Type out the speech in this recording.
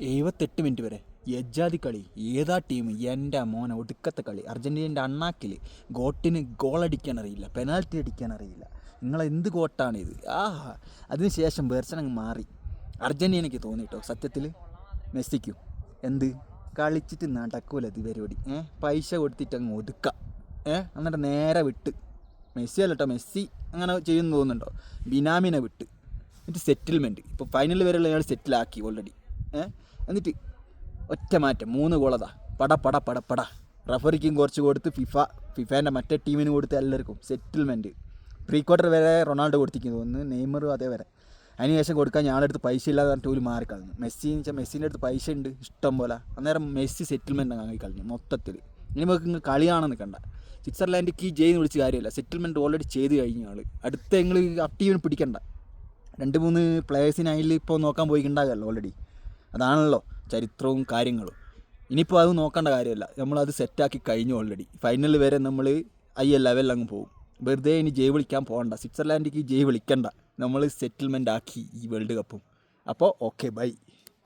78 minute വരെ എജ്ജാതി കളി. ഏതാ ടീം? എൻ്റെ മോനെ ഒടുക്കത്തെ കളി. അർജൻറ്റീനൻ്റെ അണ്ണാക്കിൽ ഗോട്ടിന് ഗോളടിക്കാൻ അറിയില്ല, പെനാൽറ്റി അടിക്കാൻ അറിയില്ല. നിങ്ങളെന്ത് ഗോട്ടാണിത്? അതിനുശേഷം ബെർസനങ്ങ് മാറി. അർജൻറ്റീനയ്ക്ക് തോന്നിട്ടോ സത്യത്തിൽ മെസ്സിക്കും എന്ത് കളിച്ചിട്ട് നടക്കൂല ഇത് പരിപാടി. പൈസ കൊടുത്തിട്ട് അങ്ങ് ഒതുക്കാം. എന്നിട്ട് നേരെ വിട്ട് മെസ്സി അല്ല കേട്ടോ, മെസ്സി അങ്ങനെ ചെയ്യുമെന്ന് തോന്നുന്നുണ്ടോ? ബിനാമിനെ വിട്ട് എന്നിട്ട് സെറ്റിൽമെൻറ്റ്. ഇപ്പോൾ ഫൈനൽ വരെയുള്ള അയാൾ സെറ്റിലാക്കി ഓൾറെഡി. എന്നിട്ട് ഒറ്റ മാറ്റം 3 ഗോളതാ പട റഫറിക്കും കുറച്ച് കൊടുത്ത് ഫിഫേൻ്റെ മറ്റേ ടീമിന് കൊടുത്ത് എല്ലാവർക്കും സെറ്റിൽമെൻറ്റ്. പ്രീ ക്വാർട്ടർ വരെ റൊണാൾഡോ കൊടുത്തിരിക്കുന്നു തോന്നുന്നു, നെയ്മറും അതേവരെ. അതിനുശേഷം കൊടുക്കാൻ ഞങ്ങളുടെ അടുത്ത് പൈസ ഇല്ലാതെ പറഞ്ഞിട്ട് ഒരു മാറിക്കളഞ്ഞു. മെസ്സിന്ന് വെച്ചാൽ മെസ്സിൻ്റെ അടുത്ത് പൈസ ഉണ്ട് ഇഷ്ടം പോലെ. അന്നേരം മെസ്സി സെറ്റിൽമെൻറ്റ് അങ്ങ് കളഞ്ഞു മൊത്തത്തിൽ. ഇനി നമുക്ക് ഇങ്ങനെ കളിയാണെന്ന് കണ്ട. സ്വിറ്റ്സർലാൻഡിക്ക് ജയിന്ന് വിളിച്ച് കാര്യമില്ല, സെറ്റിൽമെൻറ്റ് ഓൾറെഡി ചെയ്ത് കഴിഞ്ഞ ആൾ. അടുത്ത നിങ്ങൾ ആ ടീമിന് പിടിക്കണ്ട. 2-3 പ്ലേയേഴ്സിന് അതിൽ ഇപ്പോൾ നോക്കാൻ പോയിക്കുണ്ടാകുമല്ലോ ഓൾറെഡി. അതാണല്ലോ ചരിത്രവും കാര്യങ്ങളും. ഇനിയിപ്പോൾ അത് നോക്കേണ്ട കാര്യമല്ല, നമ്മളത് സെറ്റാക്കി കഴിഞ്ഞു ഓൾറെഡി. ഫൈനൽ വരെ നമ്മൾ ലെവലിൽ അങ്ങ് പോകും. വെറുതെ ഇനി ജയ് വിളിക്കാൻ പോകണ്ട. സ്വിറ്റ്സർലാൻഡിക്ക് ജയ് വിളിക്കണ്ട, നമ്മൾ സെറ്റിൽമെൻ്റ് ആക്കി ഈ വേൾഡ് കപ്പും. അപ്പോൾ ഓക്കെ, ബൈ.